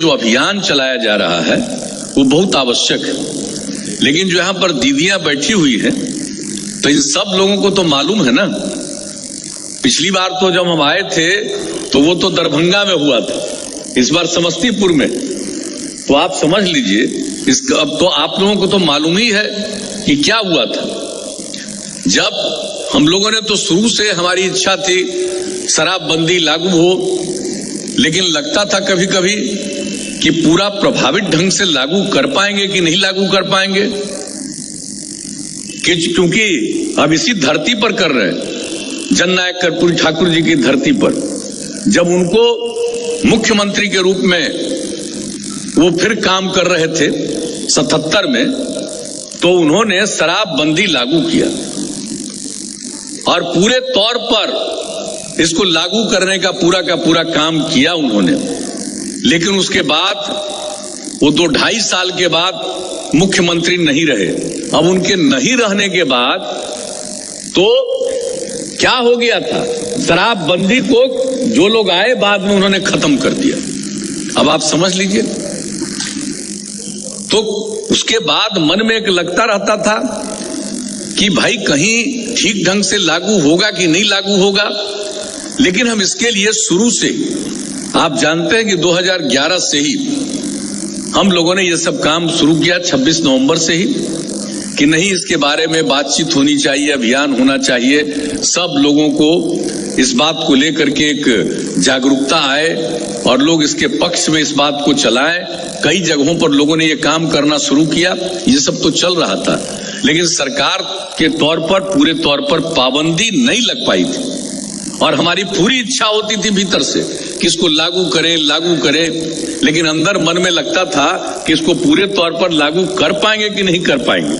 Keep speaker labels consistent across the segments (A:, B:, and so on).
A: जो अभियान चलाया जा रहा है वो बहुत आवश्यक है, लेकिन जो यहाँ पर दीदियां बैठी हुई हैं तो इन सब लोगों को तो मालूम है ना। पिछली बार तो जब हम आए थे तो वो तो दरभंगा में हुआ था, इस बार समस्तीपुर में। तो आप समझ लीजिए इसका अब तो आप लोगों को तो मालूम ही है कि क्या हुआ था। जब हम लोगों ने तो शुरू से हमारी इच्छा थी शराबबंदी लागू हो, लेकिन लगता था कभी कभी कि पूरा प्रभावित ढंग से लागू कर पाएंगे कि नहीं लागू कर पाएंगे, क्योंकि अब इसी धरती पर कर रहे हैं, जननायक कर्पूरी ठाकुर जी की धरती पर। जब उनको मुख्यमंत्री के रूप में वो फिर काम कर रहे थे 77 में, तो उन्होंने शराबबंदी लागू किया और पूरे तौर पर इसको लागू करने का पूरा काम किया उन्होंने। लेकिन उसके बाद वो 2-2.5 साल के बाद मुख्यमंत्री नहीं रहे। अब उनके नहीं रहने के बाद तो क्या हो गया था, शराबबंदी को जो लोग आए बाद में उन्होंने खत्म कर दिया। अब आप समझ लीजिए। तो उसके बाद मन में एक लगता रहता था कि भाई कहीं ठीक ढंग से लागू होगा कि नहीं लागू होगा। लेकिन हम इसके लिए शुरू से, आप जानते हैं कि 2011 से ही हम लोगों ने ये सब काम शुरू किया, 26 नवंबर से ही, कि नहीं इसके बारे में बातचीत होनी चाहिए, अभियान होना चाहिए, सब लोगों को इस बात को लेकर के एक जागरूकता आए और लोग इसके पक्ष में इस बात को चलाएं। कई जगहों पर लोगों ने ये काम करना शुरू किया, ये सब तो चल रहा था, लेकिन सरकार के तौर पर पूरे तौर पर पाबंदी नहीं लग पाई थी। और हमारी पूरी इच्छा होती थी भीतर से कि इसको लागू करें, लेकिन अंदर मन में लगता था कि इसको पूरे तौर पर लागू कर पाएंगे कि नहीं कर पाएंगे।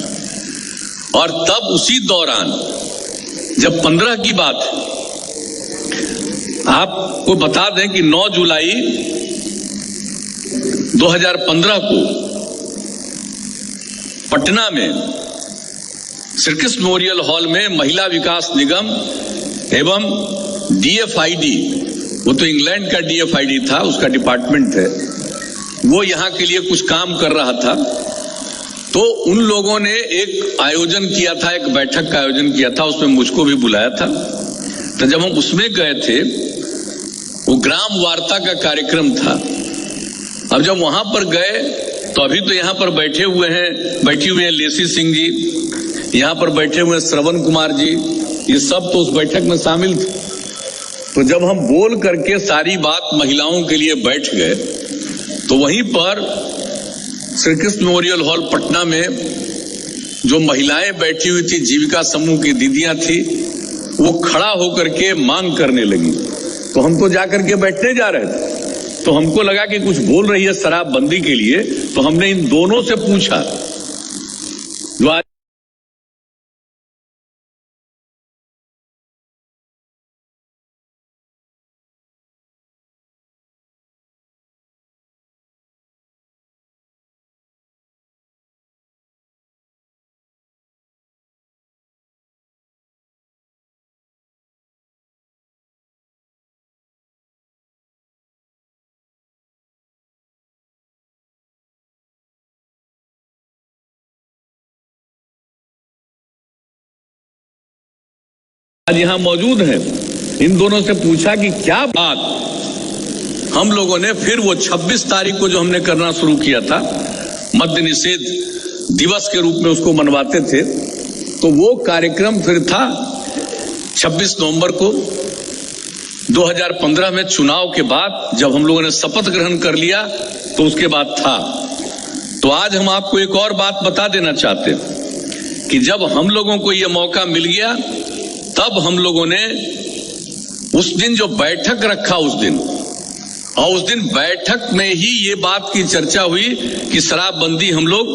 A: और तब उसी दौरान जब 15 की बात, आपको बता दें कि 9 जुलाई 2015 को पटना में श्री कृष्ण मेमोरियल हॉल में महिला विकास निगम एवं DFID, वो तो इंग्लैंड का DFID था, उसका डिपार्टमेंट है, वो यहां के लिए कुछ काम कर रहा था। तो उन लोगों ने एक आयोजन किया था, एक बैठक का आयोजन किया था, उसमें मुझको भी बुलाया था। तो जब हम उसमें गए थे, वो ग्राम वार्ता का कार्यक्रम था। अब जब वहां पर गए तो अभी तो यहां पर बैठी हुए हैं लेसी सिंह जी, यहां पर बैठे हुए श्रवण कुमार जी, ये सब तो उस बैठक में शामिल थे। तो जब हम बोल करके सारी बात महिलाओं के लिए बैठ गए, तो वहीं पर श्री कृष्ण मेमोरियल हॉल पटना में जो महिलाएं बैठी हुई थी, जीविका समूह की दीदियां थी, वो खड़ा होकर के मांग करने लगी। तो हम तो जाकर के बैठने जा रहे थे, तो हमको लगा कि कुछ बोल रही है शराबबंदी के लिए। तो हमने इन दोनों से पूछा, जो आज यहाँ मौजूद हैं, इन दोनों से पूछा कि क्या बात। हम लोगों ने फिर वो 26 तारीख को जो हमने करना शुरू किया था, मद्य निषेध दिवस के रूप में उसको मनवाते थे, तो वो कार्यक्रम फिर था 26 नवंबर को 2015 में चुनाव के बाद, जब हम लोगों ने शपथ ग्रहण कर लिया तो उसके बाद था। तो आज हम आपको एक और बात बता देना चाहते हैं कि जब हम लोगों को यह मौका मिल गया, तब हम लोगों ने उस दिन जो बैठक रखा उस दिन बैठक में ही ये बात की चर्चा हुई कि शराबबंदी हम लोग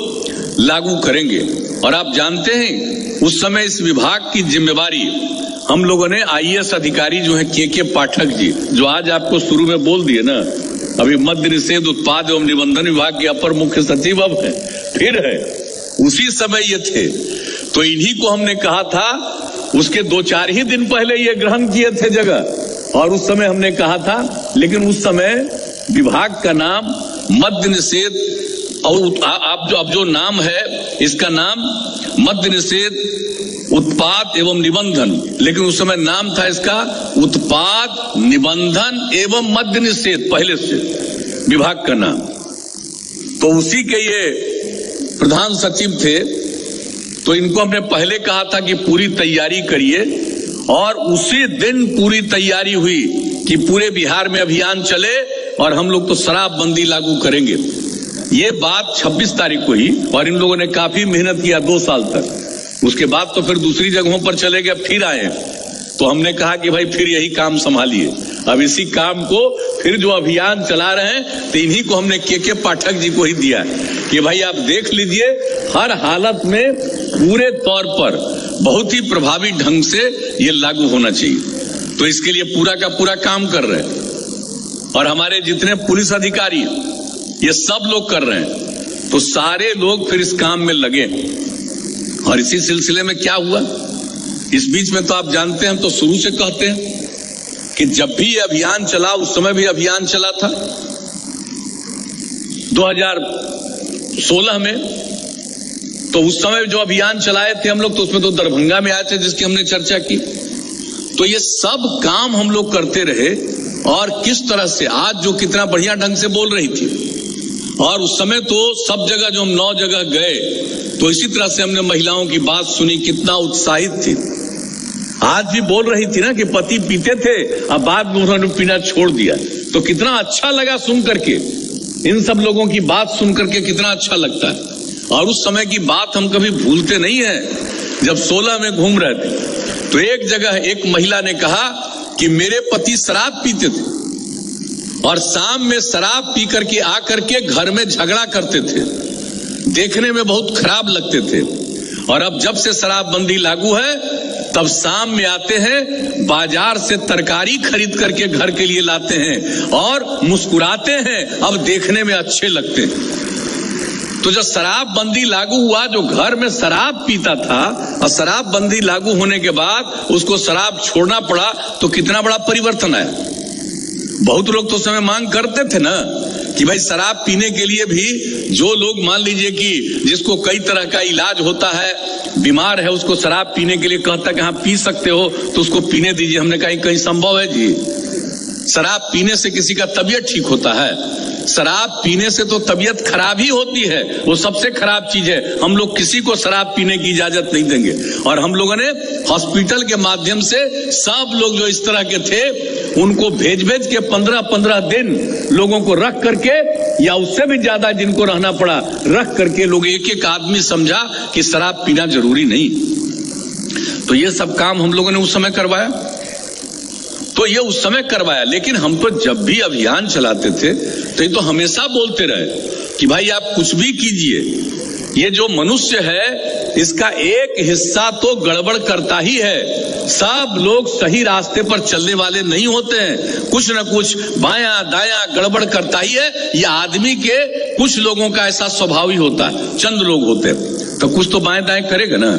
A: लागू करेंगे। और आप जानते हैं उस समय इस विभाग की जिम्मेवारी हम लोगों ने IAS अधिकारी जो है के पाठक जी, जो आज आपको शुरू में बोल दिए ना, अभी मद्य निषेध उत्पाद एवं निबंधन विभाग के अपर मुख्य सचिव अब है, फिर है, उसी समय ये थे। तो इन्हीं को हमने कहा था, उसके 2-4 ही दिन पहले ये ग्रहण किए थे जगह, और उस समय हमने कहा था, लेकिन उस समय विभाग का नाम मद्य निषेध, और अब जो नाम है इसका नाम मद्य निषेध उत्पाद एवं निबंधन, लेकिन उस समय नाम था इसका उत्पाद निबंधन एवं मद्य निषेध, पहले से विभाग का नाम। तो उसी के ये प्रधान सचिव थे, तो इनको हमने पहले कहा था कि पूरी तैयारी करिए, और उसी दिन पूरी तैयारी हुई कि पूरे बिहार में अभियान चले और हम लोग तो शराबबंदी लागू करेंगे। ये बात 26 तारीख को ही, और इन लोगों ने काफी मेहनत किया 2 साल तक। उसके बाद तो फिर दूसरी जगहों पर चले गए, फिर आए, तो हमने कहा कि भाई फिर यही काम संभालिए। अब इसी काम को फिर जो अभियान चला रहे हैं, तो इन्हीं को हमने के पाठक जी को ही दिया कि भाई आप देख लीजिए, हर हालत में पूरे तौर पर बहुत ही प्रभावी ढंग से ये लागू होना चाहिए। तो इसके लिए पूरा का पूरा काम कर रहे हैं, और हमारे जितने पुलिस अधिकारी ये सब लोग कर रहे हैं, तो सारे लोग फिर इस काम में लगे। और इसी सिलसिले में क्या हुआ, इस बीच में तो आप जानते हैं, हम तो शुरू से कहते हैं कि जब भी ये अभियान चला, उस समय भी अभियान चला था 2016 में, तो उस समय जो अभियान चलाए थे हम लोग, तो उसमें तो दरभंगा में आए थे जिसकी हमने चर्चा की। तो ये सब काम हम लोग करते रहे, और किस तरह से आज जो कितना बढ़िया ढंग से बोल रही थी, और उस समय तो सब जगह जो हम 9 जगह गए, तो इसी तरह से हमने महिलाओं की बात सुनी, कितना उत्साहित थी। आज भी बोल रही थी ना कि पति पीते थे, अब बाद में उन्होंने पीना छोड़ दिया, तो कितना अच्छा लगा सुन करके, इन सब लोगों की बात सुन करके कितना अच्छा लगता है। और उस समय की बात हम कभी भूलते नहीं है। जब 16 में घूम रहे थे, तो एक जगह एक महिला ने कहा कि मेरे पति शराब पीते थे, और शाम में शराब पी करके आकर के घर में झगड़ा करते थे, देखने में बहुत खराब लगते थे। और अब जब से शराबबंदी लागू है, तब शाम में आते हैं, बाजार से तरकारी खरीद करके घर के लिए लाते हैं और मुस्कुराते हैं, अब देखने में अच्छे लगते हैं। तो जब शराबबंदी लागू हुआ, जो घर में शराब पीता था, और शराबबंदी लागू होने के बाद उसको शराब छोड़ना पड़ा, तो कितना बड़ा परिवर्तन आया। बहुत लोग तो उस समय मांग करते थे ना कि भाई शराब पीने के लिए भी जो लोग मान लीजिए कि जिसको कई तरह का इलाज होता है, बीमार है, उसको शराब पीने के लिए कहता है कि हाँ पी सकते हो, तो उसको पीने दीजिए। हमने कहा कहीं संभव है जी? शराब पीने से किसी का तबीयत ठीक होता है? शराब पीने से तो तबीयत खराब ही होती है, वो सबसे खराब चीज है। हम लोग किसी को शराब पीने की इजाजत नहीं देंगे। और हम लोगों ने हॉस्पिटल के माध्यम से सब लोग जो इस तरह के थे, उनको भेज के 15-15 दिन लोगों को रख करके, या उससे भी ज्यादा जिनको रहना पड़ा, रख करके लोग एक एक आदमी समझा कि शराब पीना जरूरी नहीं। तो ये सब काम हम लोगों ने उस समय करवाया, तो ये उस समय करवाया। लेकिन हम तो जब भी अभियान चलाते थे, तो ये तो हमेशा बोलते रहे कि भाई आप कुछ भी कीजिए, ये जो मनुष्य है इसका एक हिस्सा तो गड़बड़ करता ही है। सब लोग सही रास्ते पर चलने वाले नहीं होते हैं, कुछ न कुछ बायां दायां गड़बड़ करता ही है। ये आदमी के कुछ लोगों का ऐसा स्वभाव ही होता है, चंद लोग होते हैं, तो कुछ तो बाएं दाएं करेगा ना।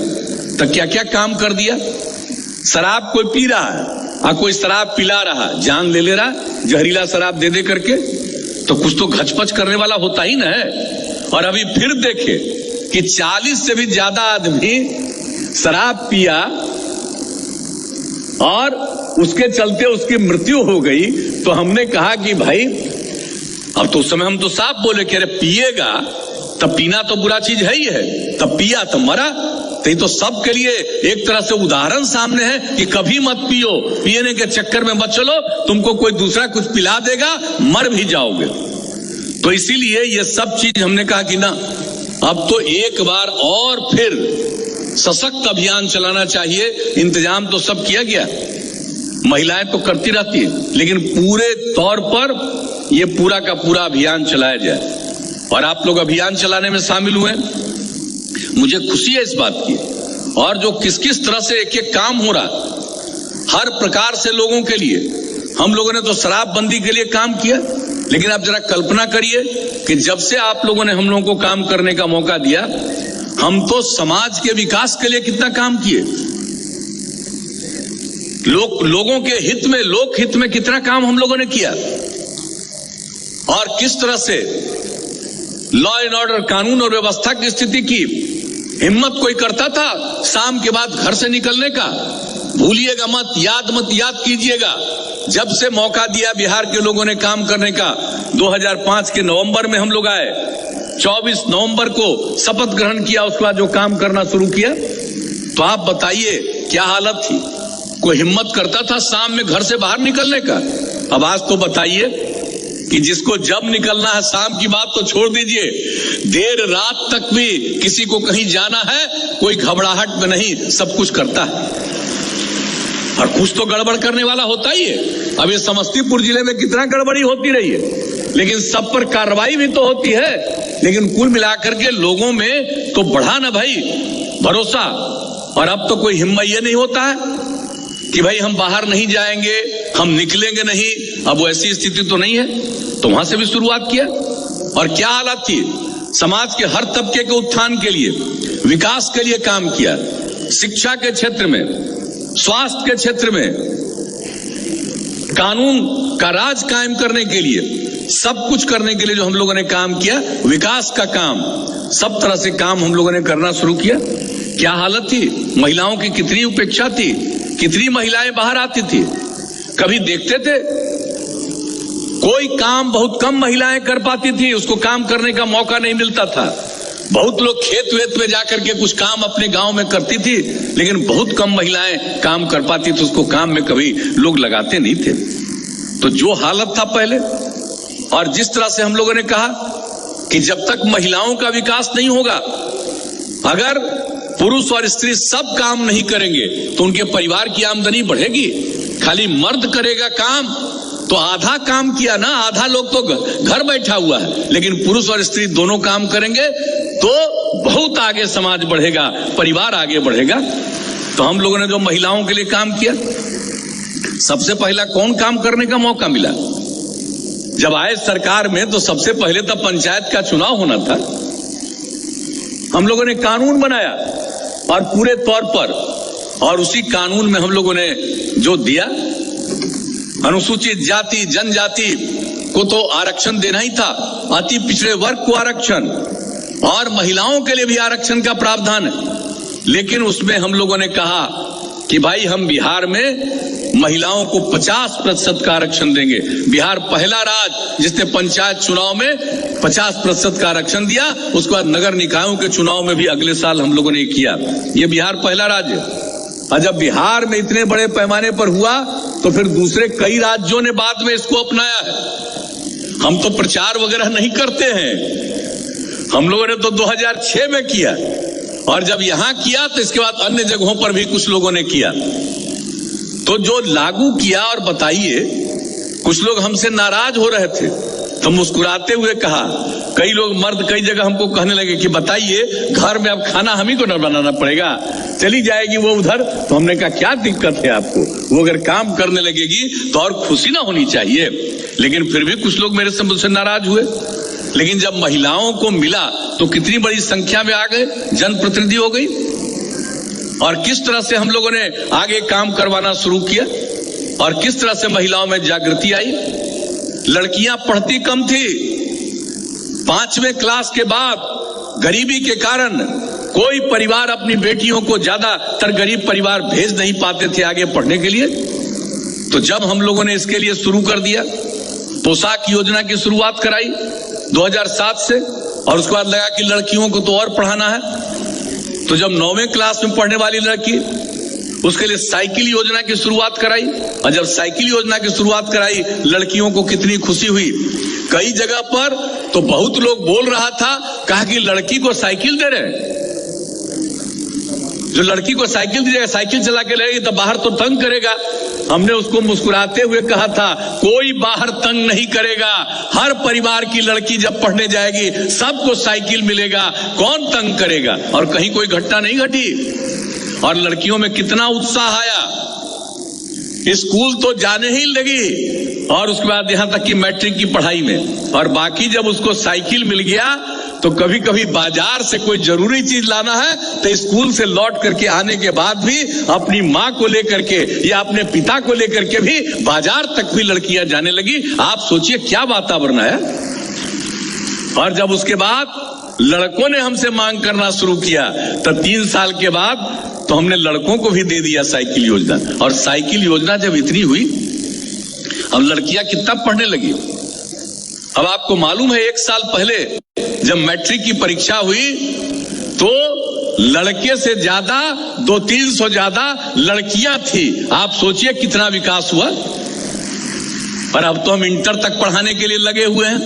A: तो क्या क्या काम कर दिया। शराब कोई पी रहा है और कोई शराब पिला रहा, जान ले रहा, जहरीला शराब दे करके, तो कुछ तो घचपच करने वाला होता ही ना है। और अभी फिर देखे कि 40 से भी ज्यादा आदमी शराब पिया और उसके चलते उसकी मृत्यु हो गई। तो हमने कहा कि भाई, अब तो उस समय हम तो साफ बोले कि अरे पिएगा तब पीना तो बुरा चीज है ही है, तब पिया तो मरा। तो ये तो सबके लिए एक तरह से उदाहरण सामने है कि कभी मत पियो, पीने के चक्कर में मत चलो, तुमको कोई दूसरा कुछ पिला देगा, मर भी जाओगे। तो इसीलिए ये सब चीज हमने कहा कि ना, अब तो एक बार और फिर सशक्त अभियान चलाना चाहिए। इंतजाम तो सब किया गया, महिलाएं तो करती रहती है, लेकिन पूरे तौर पर ये पूरा का पूरा अभियान चलाया जाए। और आप लोग अभियान चलाने में शामिल हुए, मुझे खुशी है इस बात की। और जो किस किस तरह से एक एक काम हो रहा, हर प्रकार से लोगों के लिए। हम लोगों ने तो शराबबंदी के लिए काम किया, लेकिन आप जरा कल्पना करिए कि जब से आप लोगों ने हम लोगों को काम करने का मौका दिया, हम तो समाज के विकास के लिए कितना काम किए, लोगों के हित में, लोक हित में कितना काम हम लोगों ने किया। और किस तरह से लॉ एंड ऑर्डर, कानून और व्यवस्था की स्थिति की हिम्मत कोई करता था शाम के बाद घर से निकलने का? भूलिएगा मत याद कीजिएगा। जब से मौका दिया बिहार के लोगों ने काम करने का, 2005 के नवंबर में हम लोग आए, 24 नवंबर को शपथ ग्रहण किया, उसके बाद जो काम करना शुरू किया, तो आप बताइए क्या हालत थी? कोई हिम्मत करता था शाम में घर से बाहर निकलने का? अब आज तो बताइए कि जिसको जब निकलना है, शाम की बात तो छोड़ दीजिए, देर रात तक भी किसी को कहीं जाना है, कोई घबराहट में नहीं, सब कुछ करता है। और कुछ तो गड़बड़ करने वाला होता ही है। अब ये समस्तीपुर जिले में कितना गड़बड़ी होती रही है, लेकिन सब पर कार्रवाई भी तो होती है। लेकिन कुल मिलाकर के लोगों में तो बढ़ा ना भाई भरोसा। और अब तो कोई हिम्मत ये नहीं होता है कि भाई हम बाहर नहीं जाएंगे, हम निकलेंगे नहीं। अब वैसी स्थिति तो नहीं है, तो वहां से भी शुरुआत किया। और क्या हालत थी? समाज के हर तबके के उत्थान के लिए, विकास के लिए काम किया। शिक्षा के क्षेत्र में, स्वास्थ्य के क्षेत्र में, कानून का राज कायम करने के लिए, सब कुछ करने के लिए जो हम लोगों ने काम किया, विकास का काम, सब तरह से काम हम लोगों ने करना शुरू किया। क्या हालत थी? महिलाओं की कितनी उपेक्षा थी, कितनी महिलाएं बाहर आती थी। कभी देखते थे? कोई काम बहुत कम महिलाएं कर पाती थी, उसको काम करने का मौका नहीं मिलता था। बहुत लोग खेत वेत में जाकर के कुछ काम अपने गांव में करती थी, लेकिन बहुत कम महिलाएं काम कर पाती थी, उसको काम में कभी लोग लगाते नहीं थे। तो जो हालत था पहले, और जिस तरह से हम लोगों ने कहा कि जब तक महिलाओं का विकास नहीं होगा, अगर पुरुष और स्त्री सब काम नहीं करेंगे तो उनके परिवार की आमदनी बढ़ेगी। खाली मर्द करेगा काम तो आधा काम किया ना, आधा लोग तो घर बैठा हुआ है। लेकिन पुरुष और स्त्री दोनों काम करेंगे तो बहुत आगे समाज बढ़ेगा, परिवार आगे बढ़ेगा। तो हम लोगों ने जो महिलाओं के लिए काम किया, सबसे पहला कौन काम करने का मौका मिला? जब आए सरकार में तो सबसे पहले तो पंचायत का चुनाव होना था। हम लोगों ने कानून बनाया और पूरे तौर पर, और उसी कानून में हम लोगों ने जो दिया, अनुसूचित जाति जनजाति को तो आरक्षण देना ही था, अति पिछड़े वर्ग को आरक्षण, और महिलाओं के लिए भी आरक्षण का प्रावधान है। लेकिन उसमें हम लोगों ने कहा कि भाई हम बिहार में महिलाओं को 50% का आरक्षण देंगे। बिहार पहला राज्य जिसने पंचायत चुनाव में 50% का आरक्षण दिया। उसके बाद नगर निकायों के चुनाव में भी अगले साल हम लोगों ने किया। ये बिहार पहला राज्य। और जब बिहार में इतने बड़े पैमाने पर हुआ तो फिर दूसरे कई राज्यों ने बाद में इसको अपनाया है। हम तो प्रचार वगैरह नहीं करते हैं, हम लोगों ने तो 2006 में किया, और जब यहां किया तो इसके बाद अन्य जगहों पर भी कुछ लोगों ने किया। तो जो लागू किया, और बताइए, कुछ लोग हमसे नाराज हो रहे थे तो मुस्कुराते हुए कहा, कई लोग मर्द कई जगह हमको कहने लगे कि बताइए घर में अब खाना हम ही को न बनाना पड़ेगा, चली जाएगी वो उधर। तो हमने कहा क्या दिक्कत है आपको, वो अगर काम करने लगेगी तो और खुशी ना होनी चाहिए। लेकिन फिर भी कुछ लोग मेरे से मुझसे नाराज हुए। लेकिन जब महिलाओं को मिला तो कितनी बड़ी संख्या में आ गए, जनप्रतिनिधि हो गई। और किस तरह से हम लोगों ने आगे काम करवाना शुरू किया, और किस तरह से महिलाओं में जागृति आई। लड़कियां पढ़ती कम थी। 5वें क्लास के बाद गरीबी के कारण कोई परिवार अपनी बेटियों को, ज्यादातर गरीब परिवार भेज नहीं पाते थे आगे पढ़ने के लिए। तो जब हम लोगों ने इसके लिए शुरू कर दिया, पोशाक योजना की शुरुआत कराई 2007 से, और उसके बाद लगा कि लड़कियों को तो और पढ़ाना है। तो जब 9वें क्लास में पढ़ने वाली लड़की, उसके लिए साइकिल योजना की शुरुआत कराई। और जब साइकिल योजना की शुरुआत कराई, लड़कियों को कितनी खुशी हुई। कई जगह पर तो बहुत लोग बोल रहा था, कहा कि लड़की को साइकिल दे रहे, जो लड़की को साइकिल दीजिएगा, साइकिल चला के लगेगी तो बाहर तो तंग करेगा। हमने उसको मुस्कुराते हुए कहा था, कोई बाहर तंग नहीं करेगा। हर परिवार की लड़की जब पढ़ने जाएगी सबको साइकिल मिलेगा, कौन तंग करेगा। और कहीं कोई घटना नहीं घटी, और लड़कियों में कितना उत्साह आया, स्कूल तो जाने ही लगी, और उसके बाद यहां तक कि मैट्रिक की पढ़ाई में। और बाकी जब उसको साइकिल मिल गया तो कभी कभी बाजार से कोई जरूरी चीज लाना है तो स्कूल से लौट करके आने के बाद भी अपनी मां को लेकर के या अपने पिता को लेकर के भी बाजार तक भी लड़कियां जाने लगी। आप सोचिए क्या वातावरण है। और जब उसके बाद लड़कों ने हमसे मांग करना शुरू किया तो 3 साल के बाद तो हमने लड़कों को भी दे दिया साइकिल योजना। और साइकिल योजना जब इतनी हुई, अब लड़कियां कितना पढ़ने लगी। अब आपको मालूम है 1 साल पहले जब मैट्रिक की परीक्षा हुई तो लड़के से ज्यादा 200-300 ज्यादा लड़कियां थी। आप सोचिए कितना विकास हुआ। पर अब तो हम इंटर तक पढ़ाने के लिए लगे हुए हैं।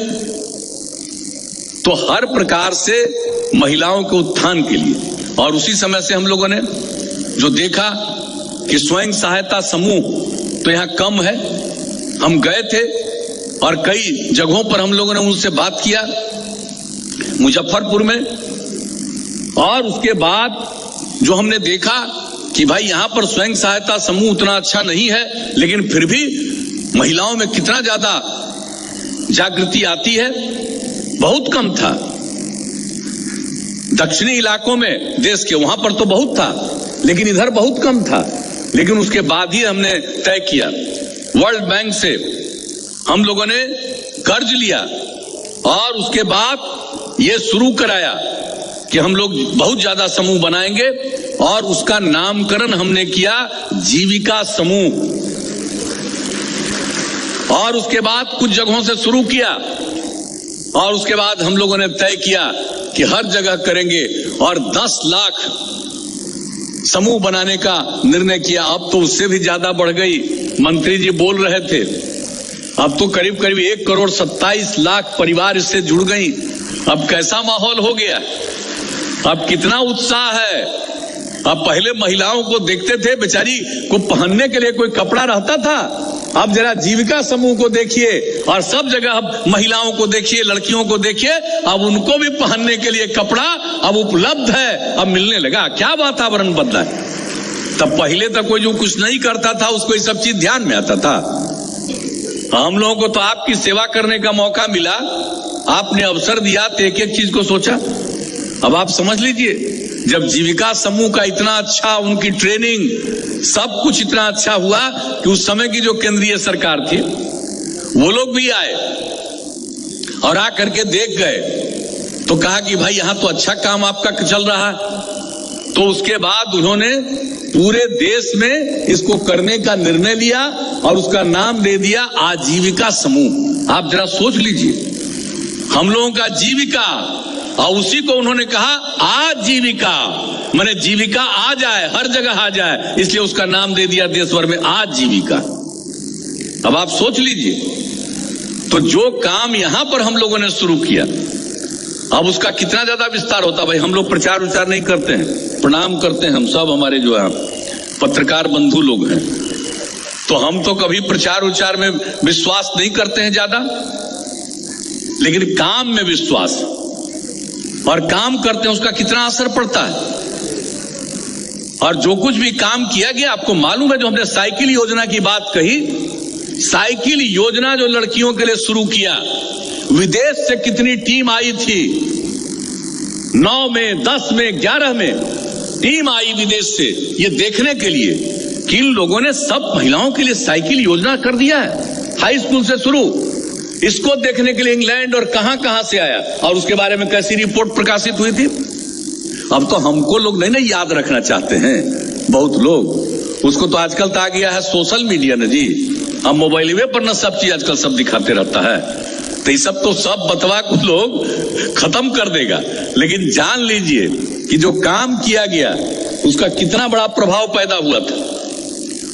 A: तो हर प्रकार से महिलाओं के उत्थान के लिए, और उसी समय से हम लोगों ने जो देखा कि स्वयं सहायता समूह तो यहां कम है, हम गए थे और कई जगहों पर हम लोगों ने उनसे बात किया, मुजफ्फरपुर में। और उसके बाद जो हमने देखा कि भाई यहां पर स्वयं सहायता समूह उतना अच्छा नहीं है, लेकिन फिर भी महिलाओं में कितना ज्यादा जागृति आती है, बहुत कम था। दक्षिणी इलाकों में देश के वहां पर तो बहुत था, लेकिन इधर बहुत कम था। लेकिन उसके बाद ही हमने तय किया, वर्ल्ड बैंक से हम लोगों ने कर्ज लिया और उसके बाद ये शुरू कराया कि हम लोग बहुत ज्यादा समूह बनाएंगे और उसका नामकरण हमने किया जीविका समूह। और उसके बाद कुछ जगहों से शुरू किया और उसके बाद हम लोगों ने तय किया कि हर जगह करेंगे और 10 लाख समूह बनाने का निर्णय किया। अब तो उससे भी ज्यादा बढ़ गई। मंत्री जी बोल रहे थे अब तो करीब करीब 1,27,00,000 परिवार इससे जुड़ गई। अब कैसा माहौल हो गया, अब कितना उत्साह है। अब पहले महिलाओं को देखते थे बेचारी को पहनने के लिए कोई कपड़ा रहता था, अब जरा जीविका समूह को देखिए और सब जगह अब महिलाओं को देखिए, लड़कियों को देखिए, अब उनको भी पहनने के लिए कपड़ा अब उपलब्ध है, अब मिलने लगा। क्या वातावरण बदला है। तब पहले तक कोई जो कुछ नहीं करता था उसको ये सब चीज ध्यान में आता था। हम लोगों को तो आपकी सेवा करने का मौका मिला, आपने अवसर दिया तो एक एक चीज को सोचा। अब आप समझ लीजिए जब जीविका समूह का इतना अच्छा, उनकी ट्रेनिंग सब कुछ इतना अच्छा हुआ कि उस समय की जो केंद्रीय सरकार थी वो लोग भी आए और आकर के देख गए तो कहा कि भाई यहां तो अच्छा काम आपका चल रहा है। तो उसके बाद उन्होंने पूरे देश में इसको करने का निर्णय लिया और उसका नाम दे दिया आजीविका समूह। आप जरा सोच लीजिए, हम लोगों का जीविका और उसी को उन्होंने कहा आजीविका, माने जीविका आ जाए, हर जगह आ जाए, इसलिए उसका नाम दे दिया देश भर में आजीविका। अब आप सोच लीजिए तो जो काम यहां पर हम लोगों ने शुरू किया अब उसका कितना ज्यादा विस्तार होता। भाई हम लोग प्रचार विचार नहीं करते हैं, प्रणाम करते हैं हम सब, हमारे जो है पत्रकार बंधु लोग हैं, तो हम तो कभी प्रचार विचार में विश्वास नहीं करते हैं ज्यादा, लेकिन काम में विश्वास, और काम करते हैं उसका कितना असर पड़ता है। और जो कुछ भी काम किया गया, आपको मालूम है जो हमने साइकिल योजना की बात कही, साइकिल योजना जो लड़कियों के लिए शुरू किया, विदेश से कितनी टीम आई थी, 9 में 10 में 11 में टीम आई विदेश से ये देखने के लिए कि इन लोगों ने सब महिलाओं के लिए साइकिल योजना कर दिया है, हाई स्कूल से शुरू। इसको देखने के लिए इंग्लैंड और कहां से आया और उसके बारे में कैसी रिपोर्ट प्रकाशित हुई थी। अब तो हमको लोग नहीं याद रखना चाहते हैं, बहुत लोग, उसको तो आजकल तो आ गया है सोशल मीडिया न जी, हम मोबाइल पर न सब चीज आजकल सब दिखाते रहता है, तो ये सब तो सब बतवा को लोग खत्म कर देगा। लेकिन जान लीजिए कि जो काम किया गया उसका कितना बड़ा प्रभाव पैदा हुआ था।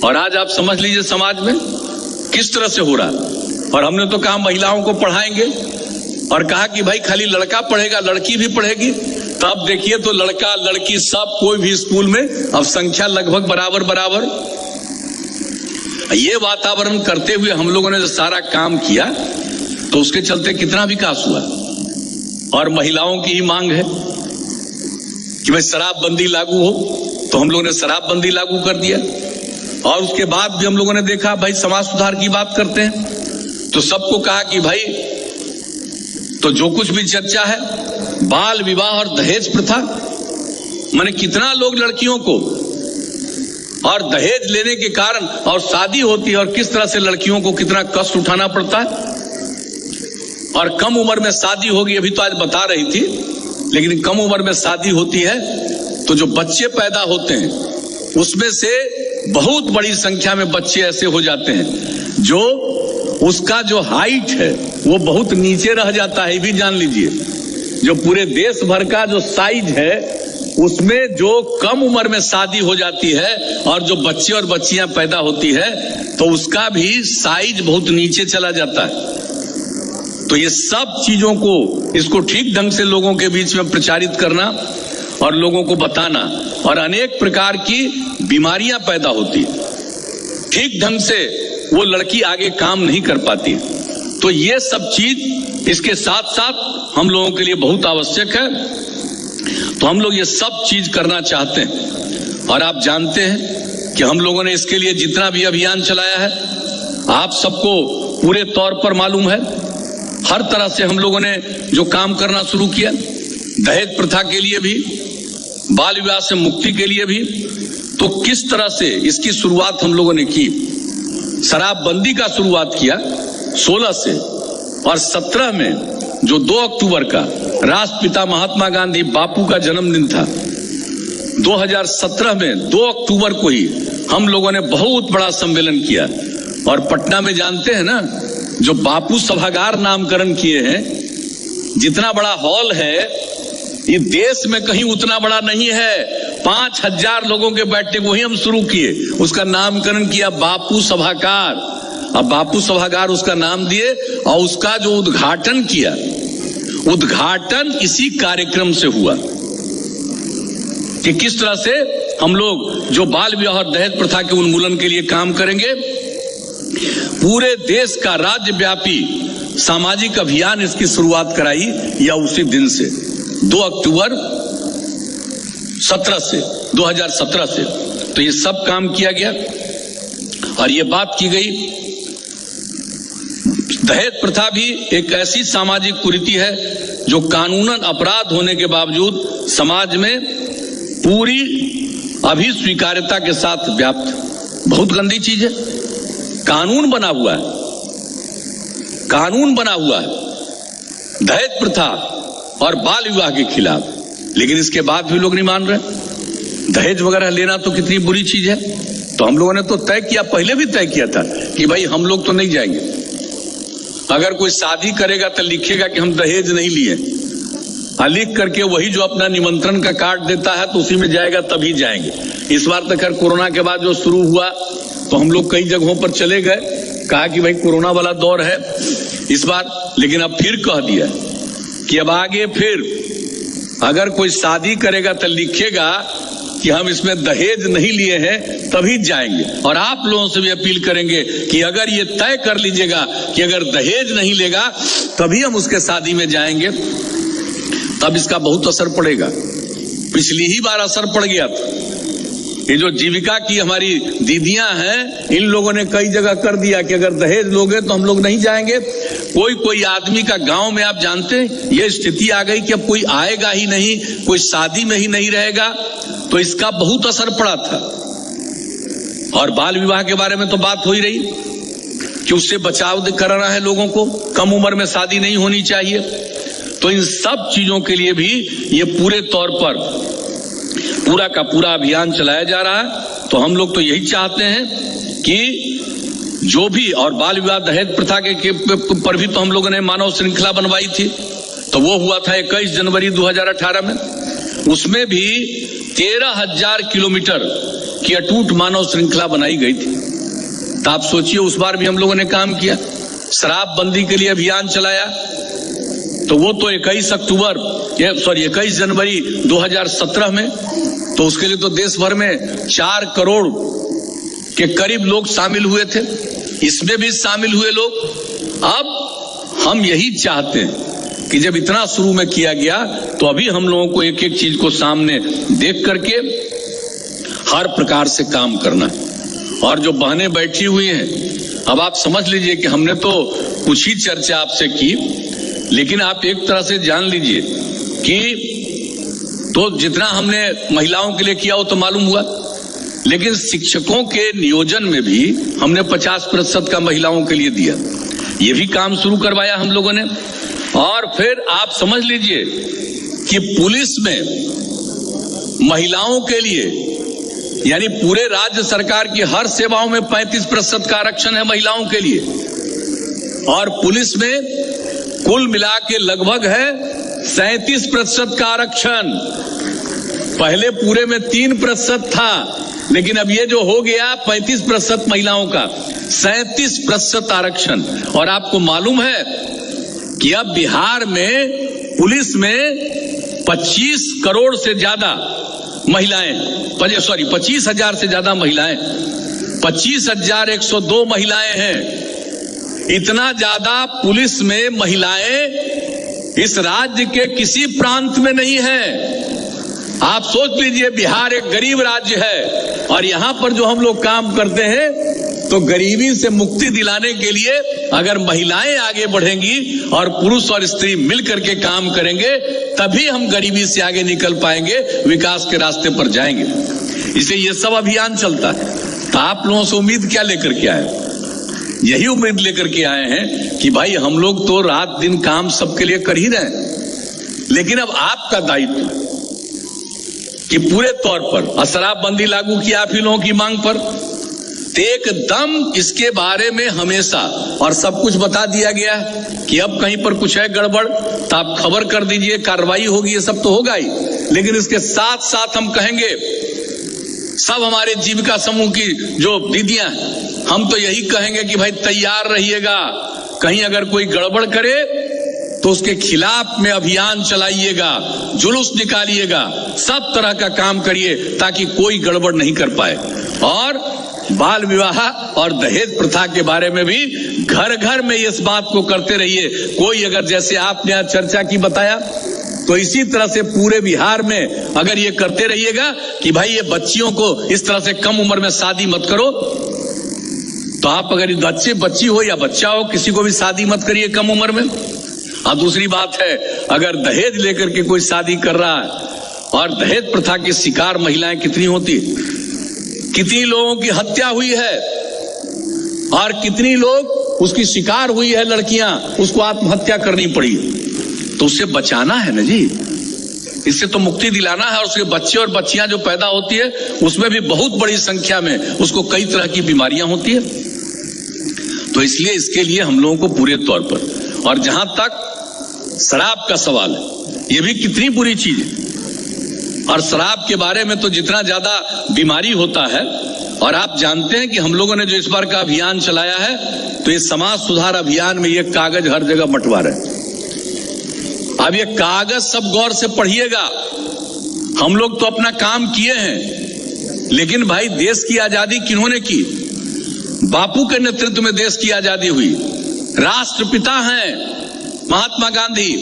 A: और आज आप समझ लीजिए समाज में किस तरह से हो रहा। और हमने तो कहा महिलाओं को पढ़ाएंगे और कहा कि भाई खाली लड़का पढ़ेगा लड़की भी पढ़ेगी, तब देखिए तो लड़का लड़की सब कोई भी स्कूल में अब संख्या लगभग बराबर। ये वातावरण करते हुए हम लोगों ने जो सारा काम किया तो उसके चलते कितना विकास हुआ। और महिलाओं की ही मांग है कि भाई शराबबंदी लागू हो, तो हम लोगों ने शराबबंदी लागू कर दिया। और उसके बाद भी हम लोगों ने देखा भाई समाज सुधार की बात करते हैं तो सबको कहा कि भाई तो जो कुछ भी चर्चा है, बाल विवाह और दहेज प्रथा, माने कितना लोग लड़कियों को और दहेज लेने के कारण और शादी होती है और किस तरह से लड़कियों को कितना कष्ट उठाना पड़ता है। और कम उम्र में शादी होगी, अभी तो आज बता रही थी, लेकिन कम उम्र में शादी होती है तो जो बच्चे पैदा होते हैं उसमें से बहुत बड़ी संख्या में बच्चे ऐसे हो जाते हैं जो उसका जो हाइट है वो बहुत नीचे रह जाता है। ये भी जान लीजिए, जो पूरे देश भर का जो साइज है उसमें जो कम उम्र में शादी हो जाती है और जो बच्चे और बच्चियां पैदा होती है तो उसका भी साइज बहुत नीचे चला जाता है। तो ये सब चीजों को, इसको ठीक ढंग से लोगों के बीच में प्रचारित करना और लोगों को बताना, और अनेक प्रकार की बीमारियां पैदा होती है, ठीक ढंग से वो लड़की आगे काम नहीं कर पाती। तो ये सब चीज इसके साथ साथ हम लोगों के लिए बहुत आवश्यक है। तो हम लोग ये सब चीज करना चाहते हैं और आप जानते हैं कि हम लोगों ने इसके लिए जितना भी अभियान चलाया है आप सबको पूरे तौर पर मालूम है। हर तरह से हम लोगों ने जो काम करना शुरू किया, दहेज प्रथा के लिए भी, बाल विवाह से मुक्ति के लिए भी, तो किस तरह से इसकी शुरुआत हम लोगों ने की। शराबबंदी का शुरुआत किया 16 से, और 17 में जो 2 अक्टूबर का राष्ट्रपिता महात्मा गांधी बापू का जन्मदिन था, 2017 में 2 अक्टूबर को ही हम लोगों ने बहुत बड़ा सम्मेलन किया। और पटना में जानते हैं ना, जो बापू सभागार नामकरण किए हैं, जितना बड़ा हॉल है ये देश में कहीं उतना बड़ा नहीं है। 5000 लोगों के बैठने को ही हम शुरू किए, उसका नामकरण किया बापू सभागार। अब बापू सभागार उसका नाम दिए, और उसका जो उद्घाटन किया, उद्घाटन इसी कार्यक्रम से हुआ कि किस तरह से हम लोग जो बाल विवाह और दहेज प्रथा के उन्मूलन के लिए काम करेंगे। पूरे देश का राज्यव्यापी सामाजिक अभियान इसकी शुरुआत कराई, या उसी दिन से 2 अक्टूबर 2017 से तो ये सब काम किया गया। और ये बात की गई, दहेज प्रथा भी एक ऐसी सामाजिक कुरीति है जो कानूनन अपराध होने के बावजूद समाज में पूरी अभी स्वीकार्यता के साथ व्याप्त, बहुत गंदी चीज है। कानून बना हुआ है, कानून बना हुआ है दहेज प्रथा और बाल विवाह के खिलाफ, लेकिन इसके बाद भी लोग नहीं मान रहे। दहेज वगैरह लेना तो कितनी बुरी चीज है। तो हम लोगों ने तो तय किया, पहले भी तय किया था कि भाई हम लोग तो नहीं जाएंगे। अगर कोई शादी करेगा तो लिखेगा कि हम दहेज नहीं लिए, लिख करके वही जो अपना निमंत्रण का कार्ड देता है तो उसी में जाएगा, तभी जाएंगे। इस बार तो खैर कोरोना के बाद जो शुरू हुआ तो हम लोग कई जगहों पर चले गए, कहा कि भाई कोरोना वाला दौर है इस बार, लेकिन अब फिर कह दिया कि अब आगे फिर अगर कोई शादी करेगा तो लिखेगा कि हम इसमें दहेज नहीं लिए हैं, तभी जाएंगे। और आप लोगों से भी अपील करेंगे कि अगर ये तय कर लीजिएगा कि अगर दहेज नहीं लेगा तभी हम उसके शादी में जाएंगे, तब इसका बहुत असर पड़ेगा। पिछली ही बार असर पड़ गया था। ये जो जीविका की हमारी दीदियां हैं, इन लोगों ने कई जगह कर दिया कि अगर दहेज लोगे तो हम लोग नहीं जाएंगे। कोई आदमी का गांव में आप जानते हैं ये स्थिति आ गई कि अब कोई आएगा ही नहीं, कोई शादी में ही नहीं रहेगा, तो इसका बहुत असर पड़ा था। और बाल विवाह के बारे में तो बात हो ही रही कि उससे बचाव करना है लोगों को, कम उम्र में शादी नहीं होनी चाहिए। तो इन सब चीजों के लिए भी ये पूरे तौर पर पूरा का पूरा अभियान चलाया जा रहा है। तो हम लोग तो यही चाहते हैं कि जो भी, और बाल विवाह दहेज प्रथा के पर भी तो हम लोगों ने मानव श्रृंखला बनवाई थी, तो वो हुआ था 21 जनवरी 2018 में। उसमें भी 13,000 किलोमीटर की अटूट मानव श्रृंखला बनाई गई थी। तो आप सोचिए, उस बार भी हम लोगों ने काम किया। शराबबंदी के लिए अभियान चलाया, तो वो तो 21 जनवरी 2017 में, तो उसके लिए तो देश भर में 4 करोड़ के करीब लोग शामिल हुए थे। इसमें भी शामिल हुए लोग। अब हम यही चाहते हैं कि जब इतना शुरू में किया गया तो अभी हम लोगों को एक एक चीज को सामने देख करके हर प्रकार से काम करना है। और जो बहनें बैठी हुई हैं, अब आप समझ लीजिए कि हमने तो कुछ ही चर्चा आपसे की, लेकिन आप एक तरह से जान लीजिए कि तो जितना हमने महिलाओं के लिए किया वो तो मालूम हुआ, लेकिन शिक्षकों के नियोजन में भी हमने 50% का महिलाओं के लिए दिया, ये भी काम शुरू करवाया हम लोगों ने। और फिर आप समझ लीजिए कि पुलिस में महिलाओं के लिए, यानी पूरे राज्य सरकार की हर सेवाओं में 35% का आरक्षण है महिलाओं के लिए, और पुलिस में कुल मिला के लगभग है 37% का आरक्षण। पहले पूरे में 3% था, लेकिन अब ये जो हो गया 35% महिलाओं का, 37% आरक्षण। और आपको मालूम है कि अब बिहार में पुलिस में 25 करोड़ से ज्यादा महिलाएं, 25,000 से ज्यादा महिलाएं, 25,102 महिलाएं हैं। इतना ज्यादा पुलिस में महिलाएं इस राज्य के किसी प्रांत में नहीं है। आप सोच लीजिए, बिहार एक गरीब राज्य है और यहां पर जो हम लोग काम करते हैं, तो गरीबी से मुक्ति दिलाने के लिए अगर महिलाएं आगे बढ़ेंगी और पुरुष और स्त्री मिलकर के काम करेंगे, तभी हम गरीबी से आगे निकल पाएंगे, विकास के रास्ते पर जाएंगे। इसलिए ये सब अभियान चलता है। तो आप लोगों से उम्मीद क्या लेकर के आए? यही उम्मीद लेकर के आए हैं कि भाई हम लोग तो रात दिन काम सबके लिए कर ही रहे हैं, लेकिन अब आपका दायित्व कि पूरे तौर पर शराबबंदी लागू किया आप ही लोगों की मांग पर, एकदम इसके बारे में हमेशा और सब कुछ बता दिया गया कि अब कहीं पर कुछ है गड़बड़ तो आप खबर कर दीजिए, कार्रवाई होगी, ये सब तो होगा ही। लेकिन इसके साथ साथ हम कहेंगे सब हमारे जीविका समूह की जो दीदियां, हम तो यही कहेंगे कि भाई तैयार रहिएगा, कहीं अगर कोई गड़बड़ करे तो उसके खिलाफ में अभियान चलाइएगा, जुलूस निकालिएगा, सब तरह का काम करिए ताकि कोई गड़बड़ नहीं कर पाए। और बाल विवाह और दहेज प्रथा के बारे में भी घर घर में इस बात को करते रहिए। कोई अगर जैसे आपने आज चर्चा की बताया, तो इसी तरह से पूरे बिहार में अगर ये करते रहिएगा कि भाई ये बच्चियों को इस तरह से कम उम्र में शादी मत करो, तो आप अगर बच्ची हो या बच्चा हो, किसी को भी शादी मत करिए कम उम्र में। और दूसरी बात है, अगर दहेज लेकर के कोई शादी कर रहा है, और दहेज प्रथा के शिकार महिलाएं कितनी होती, कितनी लोगों की हत्या हुई है और कितनी लोग उसकी शिकार हुई है, लड़कियां, उसको आत्महत्या करनी पड़ी। तो उससे बचाना है ना जी, इससे तो मुक्ति दिलाना है। और उसके बच्चे और बच्चियां जो पैदा होती है, उसमें भी बहुत बड़ी संख्या में उसको कई तरह की बीमारियां होती है। तो इसलिए इसके लिए हम लोगों को पूरे तौर पर, और जहां तक शराब का सवाल है, ये भी कितनी बुरी चीज है। और शराब के बारे में तो जितना ज्यादा बीमारी होता है, और आप जानते हैं कि हम लोगों ने जो इस बार का अभियान चलाया है, तो ये समाज सुधार अभियान में ये कागज हर जगह बंटवा रहे। अब ये कागज सब गौर से पढ़िएगा। हम लोग तो अपना काम किए हैं, लेकिन भाई देश की आजादी किन्होंने की? बापू के नेतृत्व में देश की आजादी हुई। राष्ट्रपिता हैं महात्मा गांधी,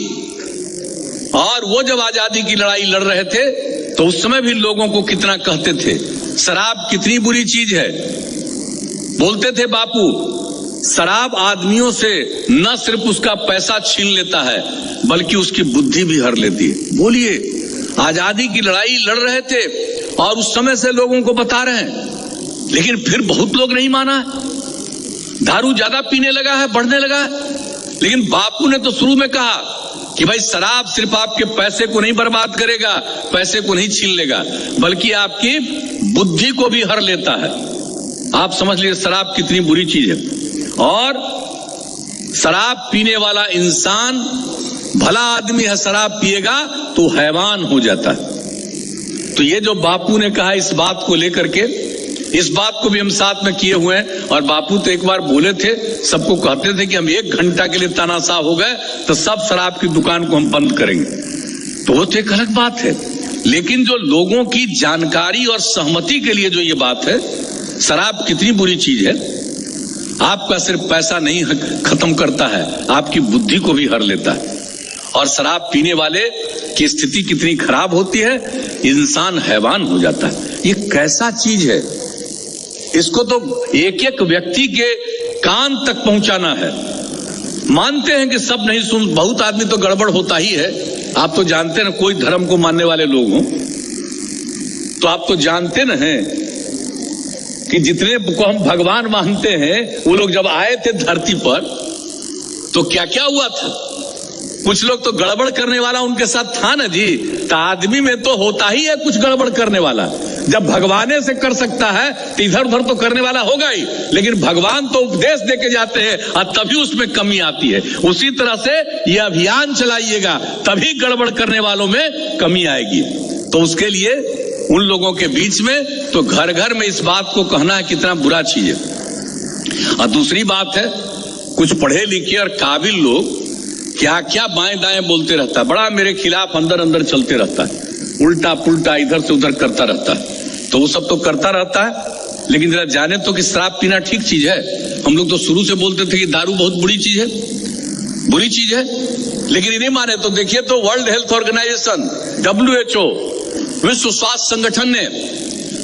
A: और वो जब आजादी की लड़ाई लड़ रहे थे तो उस समय भी लोगों को कितना कहते थे शराब कितनी बुरी चीज है। बोलते थे बापू, शराब आदमियों से न सिर्फ उसका पैसा छीन लेता है, बल्कि उसकी बुद्धि भी हर लेती है। बोलिए, आजादी की लड़ाई लड़ रहे थे और उस समय से लोगों को बता रहे हैं, लेकिन फिर बहुत लोग नहीं माना है। दारू ज्यादा पीने लगा है, बढ़ने लगा है। लेकिन बापू ने तो शुरू में कहा कि भाई शराब सिर्फ आपके पैसे को नहीं बर्बाद करेगा, पैसे को नहीं छीन लेगा, बल्कि आपकी बुद्धि को भी हर लेता है। आप समझ लीजिए शराब कितनी बुरी चीज है। और शराब पीने वाला इंसान भला आदमी है, शराब पिएगा तो हैवान हो जाता है। तो ये जो बापू ने कहा, इस बात को लेकर के, इस बात को भी हम साथ में किए हुए हैं। और बापू तो एक बार बोले थे, सबको कहते थे कि हम 1 घंटा के लिए तानाशाह हो गए तो सब शराब की दुकान को हम बंद करेंगे। तो वो तो एक अलग बात है, लेकिन जो लोगों की जानकारी और सहमति के लिए जो ये बात है, शराब कितनी बुरी चीज है, आपका सिर्फ पैसा नहीं खत्म करता है, आपकी बुद्धि को भी हर लेता है। और शराब पीने वाले की स्थिति कितनी खराब होती है, इंसान हैवान हो जाता है। ये कैसा चीज है, इसको तो एक एक व्यक्ति के कान तक पहुंचाना है। मानते हैं कि सब नहीं सुन, बहुत आदमी तो गड़बड़ होता ही है। आप तो जानते हैं, कोई धर्म को मानने वाले लोग हों तो आप तो जानते न हैं कि जितने को हम भगवान मानते हैं वो लोग जब आए थे धरती पर तो क्या क्या हुआ था। कुछ लोग तो गड़बड़ करने वाला उनके साथ था ना जी। तो आदमी में तो होता ही है कुछ गड़बड़ करने वाला। जब भगवाने से कर सकता है तो इधर उधर तो करने वाला होगा ही, लेकिन भगवान तो उपदेश देके जाते हैं और तभी उसमें कमी आती है। उसी तरह से ये अभियान चलाइएगा तभी गड़बड़ करने वालों में कमी आएगी। तो उसके लिए उन लोगों के बीच में तो घर घर में इस बात को कहना है कितना बुरा चीज है। और दूसरी बात है, कुछ पढ़े लिखे और काबिल लोग क्या क्या बाएं दाएं बोलते रहता है, बड़ा मेरे खिलाफ अंदर अंदर चलते रहता है, उल्टा पुल्टा इधर से उधर करता रहता है। तो वो सब तो करता रहता है, लेकिन जरा जाने तो कि शराब पीना ठीक चीज है। हम लोग तो शुरू से बोलते थे कि दारू बहुत बुरी चीज है, बुरी चीज है, लेकिन इन्हें माने तो देखिए तो वर्ल्ड हेल्थ ऑर्गेनाइजेशन WHO विश्व स्वास्थ्य संगठन ने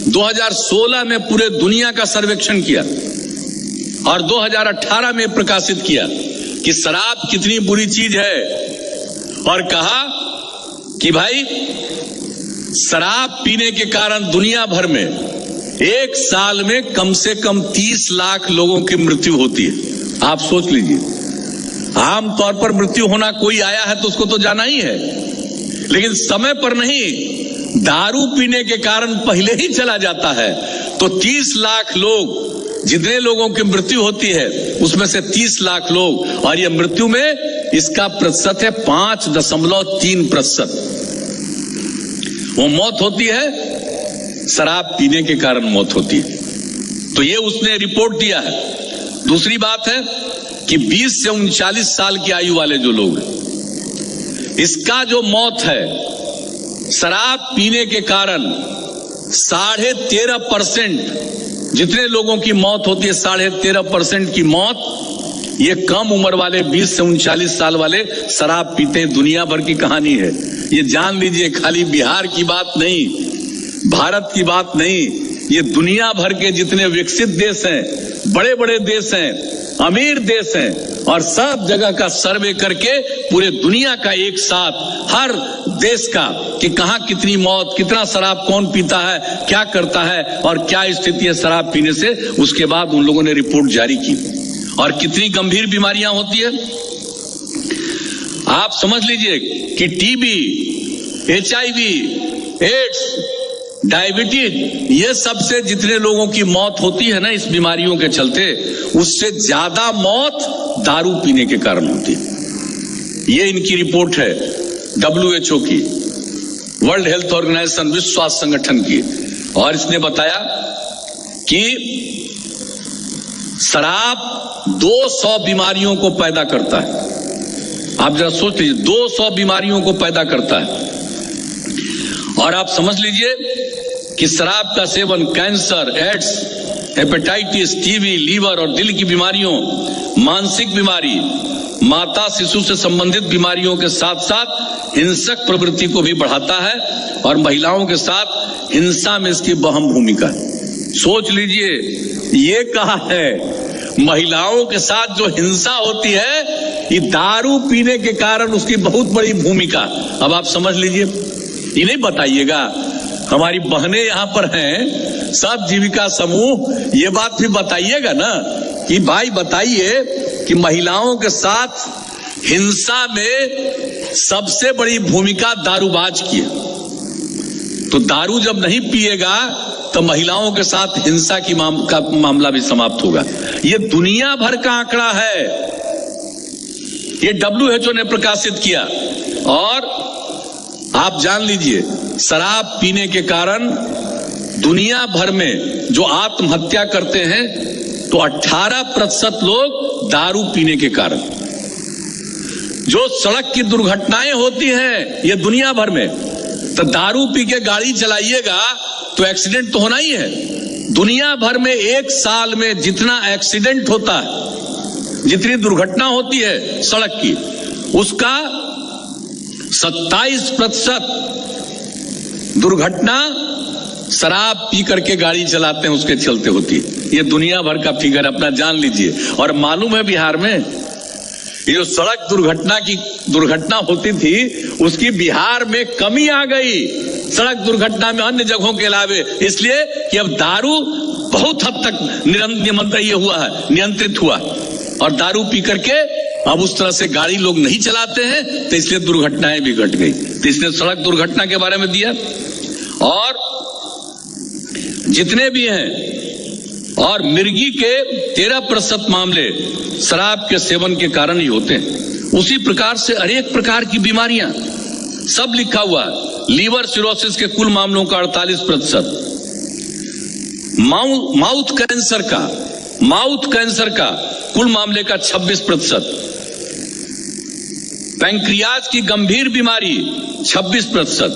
A: 2016 में पूरे दुनिया का सर्वेक्षण किया और 2018 में प्रकाशित किया कि शराब कितनी बुरी चीज है, और कहा कि भाई शराब पीने के कारण दुनिया भर में एक साल में कम से कम 30 लाख लोगों की मृत्यु होती है। आप सोच लीजिए, आमतौर पर मृत्यु होना कोई आया है तो उसको तो जाना ही है, लेकिन समय पर नहीं, दारू पीने के कारण पहले ही चला जाता है। तो 30 लाख लोग, जितने लोगों की मृत्यु होती है उसमें से 30 लाख लोग, और यह मृत्यु में इसका प्रतिशत है 5.3%। वो मौत होती है शराब पीने के कारण मौत होती है। तो ये उसने रिपोर्ट दिया है। दूसरी बात है कि 20 से 39 साल की आयु वाले जो लोग हैं, इसका जो मौत है शराब पीने के कारण 13.5%, जितने लोगों की मौत होती है 13.5% की मौत ये कम उम्र वाले 20 से 39 साल वाले शराब पीते हैं। दुनिया भर की कहानी है, ये जान लीजिए। खाली बिहार की बात नहीं, भारत की बात नहीं, ये दुनिया भर के जितने विकसित देश हैं, बड़े बड़े देश हैं, अमीर देश हैं, और सब जगह का सर्वे करके पूरे दुनिया का एक साथ हर देश का कि कहां कितनी मौत, कितना शराब कौन पीता है, क्या करता है और क्या स्थिति है शराब पीने से, उसके बाद उन लोगों ने रिपोर्ट जारी की। और कितनी गंभीर बीमारियां होती है आप समझ लीजिए कि टीबी, HIV, एड्स, डायबिटीज, ये सबसे जितने लोगों की मौत होती है ना इस बीमारियों के चलते, उससे ज्यादा मौत दारू पीने के कारण होती है। ये इनकी रिपोर्ट है WHO की, वर्ल्ड हेल्थ ऑर्गेनाइजेशन विश्व स्वास्थ्य संगठन की। और इसने बताया कि शराब 200 बीमारियों को पैदा करता है। आप जरा सोच लीजिए, 200 बीमारियों को पैदा करता है। और आप समझ लीजिए कि शराब का सेवन cancer, AIDS, hepatitis, TB, liver और दिल की बीमारियों, मानसिक बीमारी, माता शिशु से संबंधित बीमारियों के साथ साथ हिंसक प्रवृत्ति को भी बढ़ाता है, और महिलाओं के साथ हिंसा में इसकी अहम भूमिका है। सोच लीजिए, ये कहा है महिलाओं के साथ जो हिंसा होती है ये दारू पीने के कारण उसकी बहुत बड़ी भूमिका। अब आप समझ लीजिए, ये नहीं बताइएगा, हमारी बहनें यहां पर हैं, सब जीविका समूह, ये बात भी बताइएगा ना कि भाई बताइए कि महिलाओं के साथ हिंसा में सबसे बड़ी भूमिका दारूबाज की है। तो दारू जब नहीं पिएगा तो महिलाओं के साथ हिंसा की का मामला भी समाप्त होगा। ये दुनिया भर का आंकड़ा है, ये WHO ने प्रकाशित किया। और आप जान लीजिए, शराब पीने के कारण दुनिया भर में जो आत्महत्या करते हैं तो 18% लोग दारू पीने के कारण। जो सड़क की दुर्घटनाएं होती हैं ये दुनिया भर में, तो दारू पी के गाड़ी चलाइएगा तो एक्सीडेंट तो होना ही है। दुनिया भर में एक साल में जितना एक्सीडेंट होता है, जितनी दुर्घटना होती है सड़क की, उसका 27% दुर्घटना शराब पी करके गाड़ी चलाते हैं उसके चलते होती है। ये दुनिया भर का फिगर अपना जान लीजिए। और मालूम है बिहार में ये जो सड़क दुर्घटना होती थी उसकी बिहार में कमी आ गई सड़क दुर्घटना में अन्य जगहों के अलावे, इसलिए कि अब दारू बहुत हद तक नियंत्रित हुआ और दारू पी करके अब उस तरह से गाड़ी लोग नहीं चलाते हैं, तो इसलिए दुर्घटनाएं भी घट गई। तो इसने सड़क दुर्घटना के बारे में दिया और जितने भी हैं, और मिर्गी के 13% मामले शराब के सेवन के कारण ही होते हैं। उसी प्रकार से अनेक प्रकार की बीमारियां सब लिखा हुआ है। लीवर सिरोसिस के कुल मामलों का 48%, माउथ कैंसर का कुल मामले का 26%, पैंक्रियाज की गंभीर बीमारी 26%,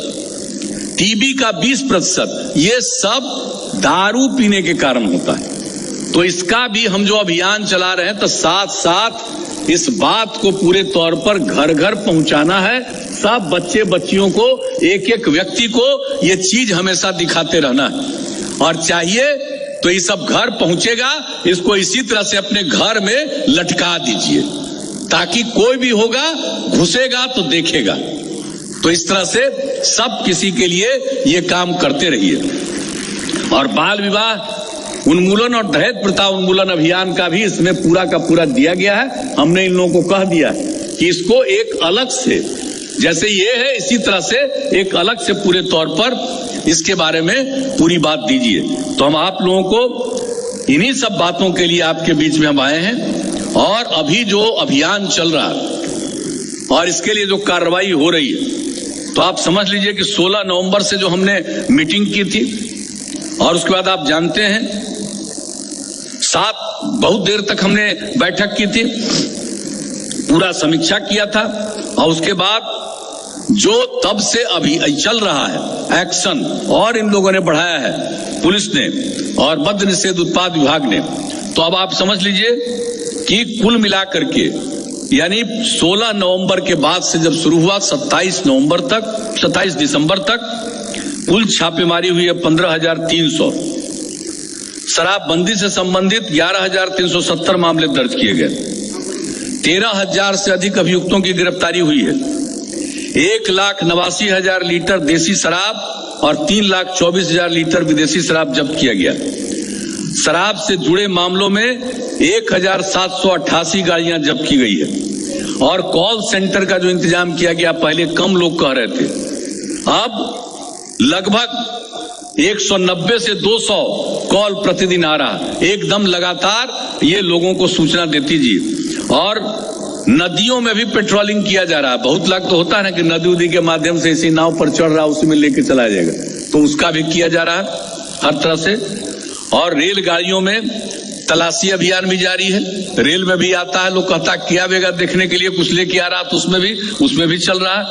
A: टीबी का 20%, ये सब दारू पीने के कारण होता है। तो इसका भी हम जो अभियान चला रहे हैं, तो साथ साथ इस बात को पूरे तौर पर घर घर पहुंचाना है। सब बच्चे बच्चियों को, एक एक व्यक्ति को ये चीज हमेशा दिखाते रहना है और चाहिए तो ये सब घर पहुंचेगा, इसको इसी तरह से अपने घर में लटका दीजिए ताकि कोई भी होगा घुसेगा तो देखेगा। तो इस तरह से सब किसी के लिए ये काम करते रहिए। और बाल विवाह उन्मूलन और दहेज प्रथा उन्मूलन अभियान का भी इसमें पूरा का पूरा दिया गया है। हमने इन लोगों को कह दिया कि इसको एक अलग से, जैसे ये है इसी तरह से एक अलग से पूरे तौर पर इसके बारे में पूरी बात दीजिए। तो हम आप लोगों को इन्हीं सब बातों के लिए आपके बीच में हम आए हैं। और अभी जो अभियान चल रहा है और इसके लिए जो कार्रवाई हो रही है, तो आप समझ लीजिए कि 16 नवंबर से जो हमने मीटिंग की थी और उसके बाद आप जानते हैं बहुत देर तक हमने बैठक की थी, पूरा समीक्षा किया था। और उसके बाद जो तब से अभी चल रहा है एक्शन और इन लोगों ने बढ़ाया है, पुलिस ने और मद्य निषेध उत्पाद विभाग ने, तो अब आप समझ लीजिए कि कुल मिलाकर के यानी 16 नवंबर के बाद से जब शुरू हुआ 27 दिसंबर तक कुल छापेमारी हुई है 15,300। शराबबंदी से संबंधित 11,370 मामले दर्ज किए गए। 13,000 से अधिक अभियुक्तों की गिरफ्तारी हुई है। 1,89,000 लीटर देसी शराब और 3,24,000 लीटर विदेशी शराब जब्त किया गया। शराब से जुड़े मामलों में 1,788 गाड़ियां जब्त की गई है। और कॉल सेंटर का जो इंतजाम किया गया, पहले कम लोग कह रहे थे, अब लगभग 190 से 200 कॉल प्रतिदिन आ रहा, एकदम लगातार ये लोगों को सूचना देती जी। और नदियों में भी पेट्रोलिंग किया जा रहा है। बहुत लाख तो होता है ना कि नदी उदी के माध्यम से इसी नाव पर चढ़ रहा, उसी में लेके चला जाएगा, तो उसका भी किया जा रहा है हर तरह से। और रेलगाड़ियों में तलाशी अभियान भी जारी है। रेल में भी आता है, लोग कहता किया बेगा देखने के लिए कुछ लेके आ रहा, तो उसमें भी चल रहा है।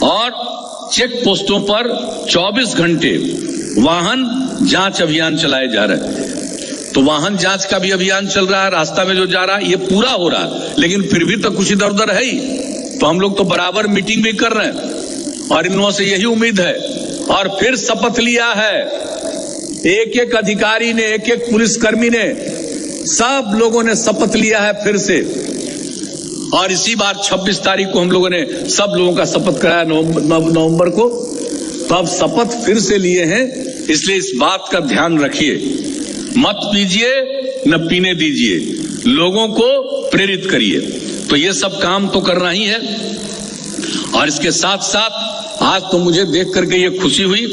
A: और चेक पोस्टों पर 24 घंटे वाहन जांच अभियान चलाए जा रहे हैं। तो वाहन जांच का भी अभियान चल रहा है। रास्ता में जो जा रहा है ये पूरा हो रहा है, लेकिन फिर भी तो कुछ इधर उधर है ही। तो हम लोग तो बराबर मीटिंग भी कर रहे हैं और इन लोगों से यही उम्मीद है। और फिर शपथ लिया है एक एक अधिकारी ने, एक एक पुलिसकर्मी ने, सब लोगों ने शपथ लिया है फिर से। और इसी बार 26 तारीख को हम लोगों ने सब लोगों का शपथ कराया नवंबर को। तो अब शपथ फिर से लिए हैं, इसलिए इस बात का ध्यान रखिए, मत पीजिए न पीने दीजिए, लोगों को प्रेरित करिए। तो ये सब काम तो करना ही है। और इसके साथ साथ आज तो मुझे देख करके ये खुशी हुई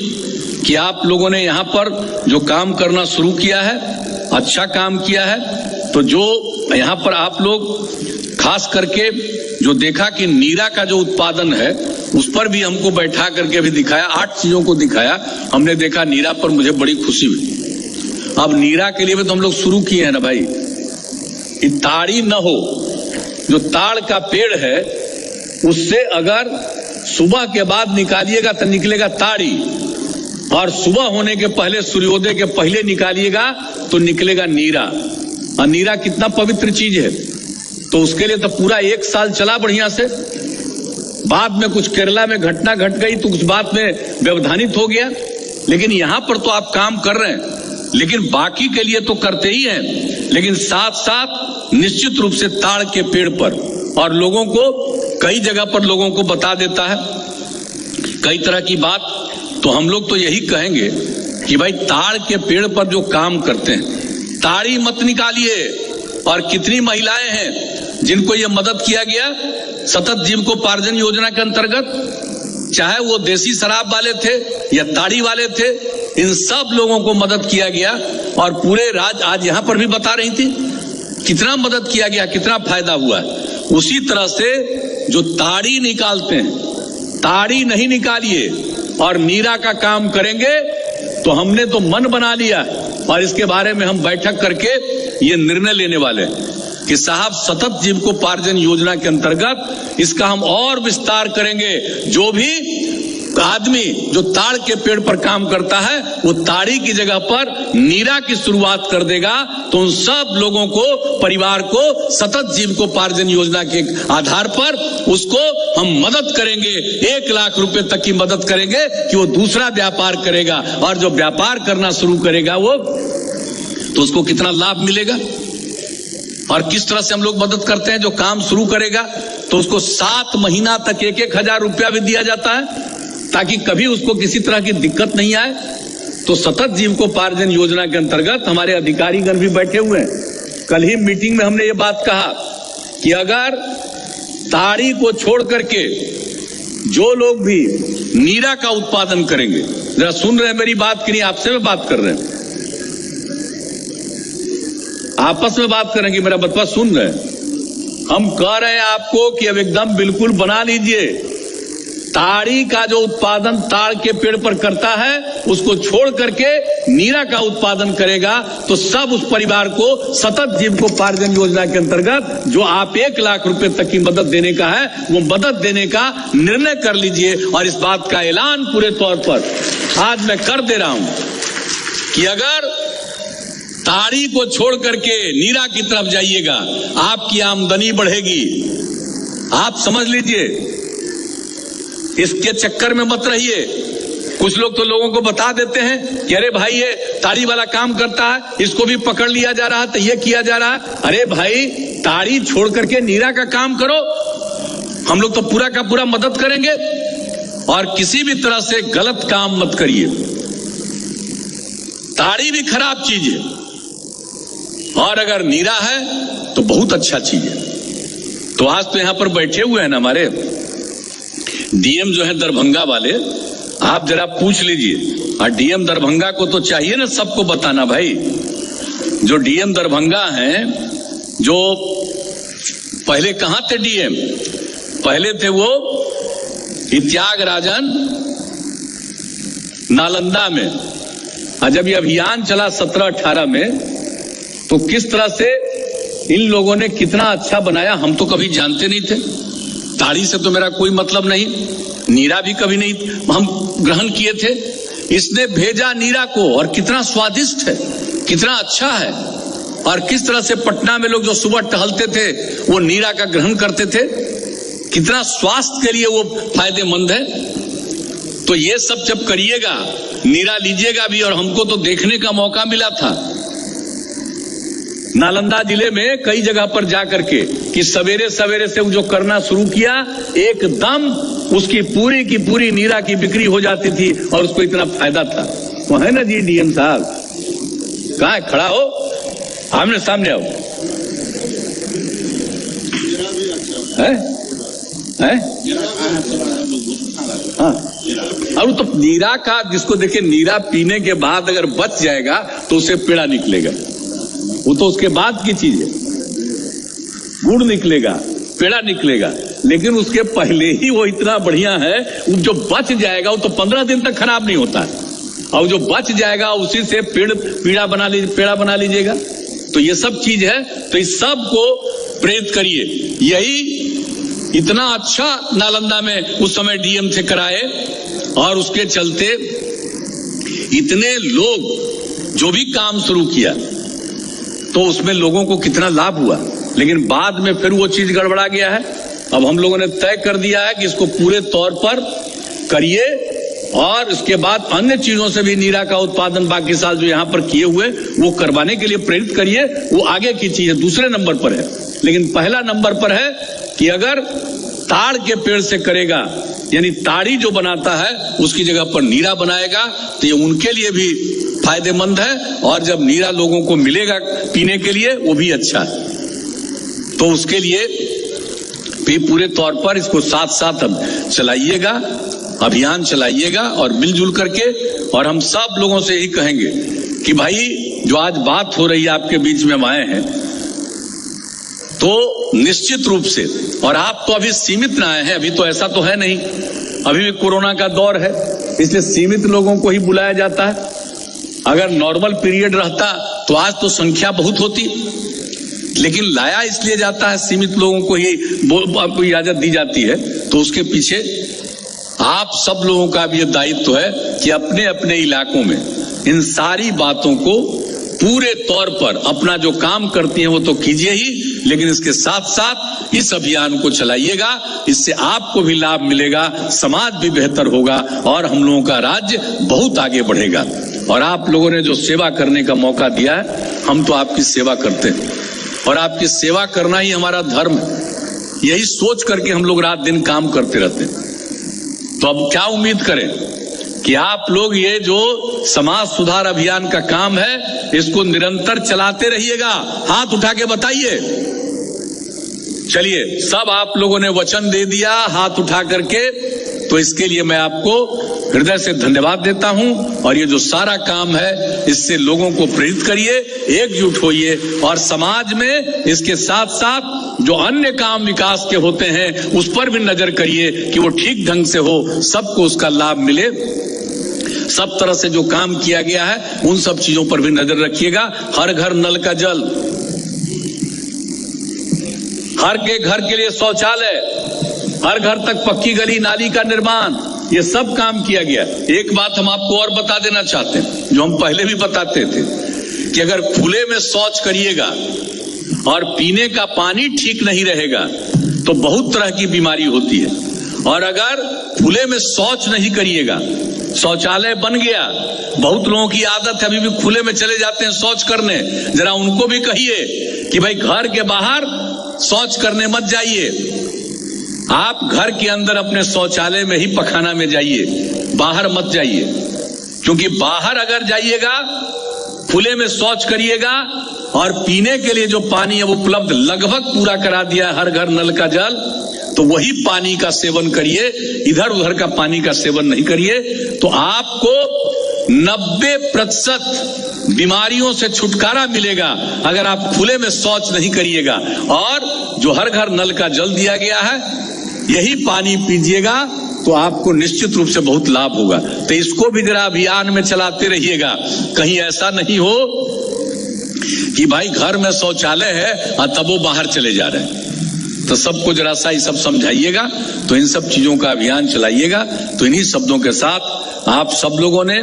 A: कि आप लोगों ने यहाँ पर जो काम करना शुरू किया है, अच्छा काम किया है। तो जो यहाँ पर आप लोग खास करके जो देखा कि नीरा का जो उत्पादन है उस पर भी हमको बैठा करके भी दिखाया, 8 चीजों को दिखाया। हमने देखा नीरा पर, मुझे बड़ी खुशी हुई। अब नीरा के लिए भी तो हम लोग शुरू किए हैं ना भाई, कि ताड़ी न हो। जो ताड़ का पेड़ है उससे अगर सुबह के बाद निकालिएगा तो निकलेगा ताड़ी, और सुबह होने के पहले, सूर्योदय के पहले निकालिएगा तो निकलेगा नीरा। और नीरा कितना पवित्र चीज है। तो उसके लिए तो पूरा 1 साल चला बढ़िया से। बाद में कुछ केरला में घटना घट गई तो उस बात में व्यवधानित हो गया, लेकिन यहां पर तो आप काम कर रहे हैं। लेकिन बाकी के लिए तो करते ही हैं, लेकिन साथ साथ निश्चित रूप से ताड़ के पेड़ पर और लोगों को कई जगह पर लोगों को बता देता है कई तरह की बात। तो हम लोग तो यही कहेंगे कि भाई ताड़ के पेड़ पर जो काम करते हैं, ताड़ी मत निकालिए। और कितनी महिलाएं हैं जिनको ये मदद किया गया सतत जीविकोपार्जन योजना के अंतर्गत, चाहे वो देसी शराब वाले थे या ताड़ी वाले थे, इन सब लोगों को मदद किया गया। और पूरे राज्य आज यहां पर भी बता रही थी कितना मदद किया गया, कितना फायदा हुआ। उसी तरह से जो ताड़ी निकालते हैं, ताड़ी नहीं निकालिए और नीरा का काम करेंगे। तो हमने तो मन बना लिया और इसके बारे में हम बैठक करके ये निर्णय लेने वाले हैं कि साहब सतत जीविकोपार्जन योजना के अंतर्गत इसका हम और विस्तार करेंगे। जो भी आदमी जो ताड़ के पेड़ पर काम करता है वो ताड़ी की जगह पर नीरा की शुरुआत कर देगा। तो उन सब लोगों को, परिवार को सतत जीविकोपार्जन योजना के आधार पर उसको हम मदद करेंगे, 1 लाख रुपए तक की मदद करेंगे कि वो दूसरा व्यापार करेगा। और जो व्यापार करना शुरू करेगा वो, तो उसको कितना लाभ मिलेगा। और किस तरह से हम लोग मदद करते हैं, जो काम शुरू करेगा तो उसको 7 महीना तक 1-1 हजार रुपया भी दिया जाता है ताकि कभी उसको किसी तरह की दिक्कत नहीं आए। तो सतत जीविकोपार्जन योजना के अंतर्गत हमारे अधिकारीगण भी बैठे हुए हैं। कल ही मीटिंग में हमने ये बात कहा कि अगर ताड़ी को छोड़ करके जो लोग भी नीरा का उत्पादन करेंगे, जरा सुन रहे हैं मेरी बात की नहीं, आपसे में बात कर रहे हैं, आपस में बात करेंगे, मेरा बतवा सुन रहे हैं। हम कह रहे हैं आपको कि अब एकदम बिल्कुल बना लीजिए, ताड़ी का जो उत्पादन ताड़ के पेड़ पर करता है उसको छोड़ करके नीरा का उत्पादन करेगा तो सब उस परिवार को सतत जीविकोपार्जन योजना के अंतर्गत जो आप 1 लाख रुपए तक की मदद देने का है वो मदद देने का निर्णय कर लीजिए। और इस बात का ऐलान पूरे तौर पर आज मैं कर दे रहा हूं कि अगर ताड़ी को छोड़ करके नीरा की तरफ जाइएगा आपकी आमदनी बढ़ेगी। आप समझ लीजिए, इसके चक्कर में मत रहिए। कुछ लोग तो लोगों को बता देते हैं कि अरे भाई ये ताड़ी वाला काम करता है, इसको भी पकड़ लिया जा रहा है, तो ये किया जा रहा है। अरे भाई ताड़ी छोड़ करके नीरा का काम करो, हम लोग तो पूरा का पूरा मदद करेंगे। और किसी भी तरह से गलत काम मत करिए। ताड़ी भी खराब चीज है और अगर नीरा है तो बहुत अच्छा चीज है। तो आज तो यहां पर बैठे हुए हैं ना हमारे डीएम जो है दरभंगा वाले, आप जरा पूछ लीजिए। और डीएम दरभंगा को तो चाहिए ना सबको बताना भाई। जो डीएम दरभंगा हैं, जो पहले कहां थे डीएम, पहले थे वो त्यागराजन नालंदा में। और जब ये अभियान चला 17-18 में तो किस तरह से इन लोगों ने कितना अच्छा बनाया हम तो कभी जानते नहीं थे। ताड़ी से तो मेरा कोई मतलब नहीं, नीरा भी कभी नहीं हम ग्रहण किए थे। इसने भेजा नीरा को और कितना स्वादिष्ट है, कितना अच्छा है। और किस तरह से पटना में लोग जो सुबह टहलते थे वो नीरा का ग्रहण करते थे, कितना स्वास्थ्य के लिए वो फायदेमंद है। तो ये सब जब करिएगा, नीरा लीजिएगा भी। और हमको तो देखने का मौका मिला था नालंदा जिले में कई जगह पर जाकर के कि सवेरे सवेरे से जो करना शुरू किया एकदम उसकी पूरी की पूरी नीरा की बिक्री हो जाती थी और उसको इतना फायदा था। वो है ना जी डीएम साहब, कहां है, खड़ा हो, आमने सामने आओ। है? हाँ, और तो नीरा का जिसको देखे, नीरा पीने के बाद अगर बच जाएगा तो उसे पेड़ा निकलेगा, वो तो उसके बाद की चीज है। गुड़ निकलेगा, पेड़ा निकलेगा, लेकिन उसके पहले ही वो इतना बढ़िया है। जो बच जाएगा वो तो 15 दिन तक खराब नहीं होता है, और जो बच जाएगा उसी से पेड़ा बना लीजिएगा। तो ये सब चीज है। तो इस सब को प्रेरित करिए। यही इतना अच्छा नालंदा में उस समय डीएम से कराए और उसके चलते इतने लोग जो भी काम शुरू किया तो उसमें लोगों को कितना लाभ हुआ। लेकिन बाद में फिर वो चीज गड़बड़ा गया है। अब हम लोगों ने तय कर दिया है कि इसको पूरे तौर पर करिए और इसके बाद अन्य चीजों से भी नीरा का उत्पादन बाकी साल जो यहां पर किए हुए वो करवाने के लिए प्रेरित करिए। वो आगे की चीज है, दूसरे नंबर पर है। लेकिन पहला नंबर पर है कि अगर ताड़ के पेड़ से करेगा, यानी ताड़ी जो बनाता है उसकी जगह पर नीरा बनाएगा, तो ये उनके लिए भी फायदेमंद है, और जब नीरा लोगों को मिलेगा पीने के लिए वो भी अच्छा है। तो उसके लिए भी पूरे तौर पर इसको साथ साथ अब चलाइएगा, अभियान चलाइएगा और मिलजुल करके। और हम सब लोगों से यही कहेंगे कि भाई जो आज बात हो रही है आपके बीच में हम आए हैं, तो निश्चित रूप से, और आप तो अभी सीमित ना आए हैं, अभी तो ऐसा तो है नहीं, अभी भी कोरोना का दौर है, इसलिए सीमित लोगों को ही बुलाया जाता है। अगर नॉर्मल पीरियड रहता तो आज तो संख्या बहुत होती, लेकिन लाया इसलिए जाता है, सीमित लोगों को ही इजाजत दी जाती है। तो उसके पीछे आप सब लोगों का भी ये दायित्व है कि अपने अपने इलाकों में इन सारी बातों को पूरे तौर पर अपना जो काम करती हैं वो तो कीजिए ही, लेकिन इसके साथ साथ इस अभियान को चलाइएगा। इससे आपको भी लाभ मिलेगा, समाज भी बेहतर होगा और हम लोगों का राज्य बहुत आगे बढ़ेगा। और आप लोगों ने जो सेवा करने का मौका दिया है, हम तो आपकी सेवा करते हैं और आपकी सेवा करना ही हमारा धर्म है। यही सोच करके हम लोग रात दिन काम करते रहते हैं। तो अब क्या उम्मीद करें कि आप लोग ये जो समाज सुधार अभियान का काम है इसको निरंतर चलाते रहिएगा। हाथ उठा के बताइए। चलिए, सब आप लोगों ने वचन दे दिया हाथ उठा करके, तो इसके लिए मैं आपको हृदय से धन्यवाद देता हूं। और ये जो सारा काम है इससे लोगों को प्रेरित करिए, एकजुट होइए और समाज में इसके साथ साथ जो अन्य काम विकास के होते हैं उस पर भी नजर करिए कि वो ठीक ढंग से हो, सबको उसका लाभ मिले। सब तरह से जो काम किया गया है उन सब चीजों पर भी नजर रखिएगा। हर घर नल का जल, हर के घर के लिए शौचालय, हर घर तक पक्की गली नाली का निर्माण, ये सब काम किया गया। एक बात हम आपको और बता देना चाहते हैं, जो हम पहले भी बताते थे, कि अगर खुले में शौच करिएगा और पीने का पानी ठीक नहीं रहेगा तो बहुत तरह की बीमारी होती है। और अगर खुले में शौच नहीं करिएगा, शौचालय बन गया, बहुत लोगों की आदत है अभी भी खुले में चले जाते हैं शौच करने, जरा उनको भी कहिए कि भाई घर के बाहर शौच करने मत जाइए, आप घर के अंदर अपने शौचालय में ही पखाना में जाइए, बाहर मत जाइए। क्योंकि बाहर अगर जाइएगा, खुले में शौच करिएगा और पीने के लिए जो पानी है वो उपलब्ध लगभग पूरा करा दिया है हर घर नल का जल, तो वही पानी का सेवन करिए, इधर उधर का पानी का सेवन नहीं करिए। तो आपको 90% बीमारियों से छुटकारा मिलेगा अगर आप खुले में शौच नहीं करिएगा। और जो हर घर नल का जल दिया गया है यही पानी पीजिएगा तो आपको निश्चित रूप से बहुत लाभ होगा। तो इसको भी जरा अभियान में चलाते रहिएगा। कहीं ऐसा नहीं हो कि भाई घर में शौचालय है और तब वो बाहर चले जा रहे हैं। तो सबको जरा सा ही सब समझाइएगा, तो इन सब चीजों का अभियान चलाइएगा। तो इन्हीं शब्दों के साथ आप सब लोगों ने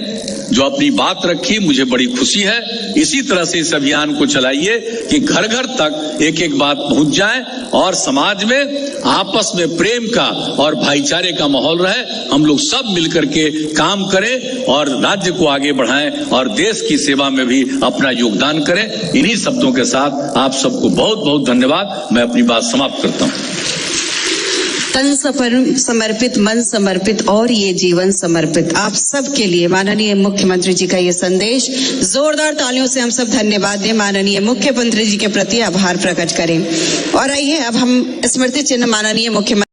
A: जो अपनी बात रखी, मुझे बड़ी खुशी है। इसी तरह से इस अभियान को चलाइए कि घर घर तक एक एक बात पहुंच जाए और समाज में आपस में प्रेम का और भाईचारे का माहौल रहे। हम लोग सब मिलकर के काम करें और राज्य को आगे बढ़ाएं और देश की सेवा में भी अपना योगदान करें। इन्हीं शब्दों के साथ आप सबको बहुत बहुत धन्यवाद। मैं अपनी बात समाप्त करता हूं।
B: तन समर्पित, मन समर्पित और ये जीवन समर्पित, आप सब के लिए माननीय मुख्यमंत्री जी का ये संदेश। जोरदार तालियों से हम सब धन्यवाद दें, माननीय मुख्यमंत्री जी के प्रति आभार प्रकट करें। और आइए अब हम स्मृति चिन्ह माननीय मुख्यमंत्री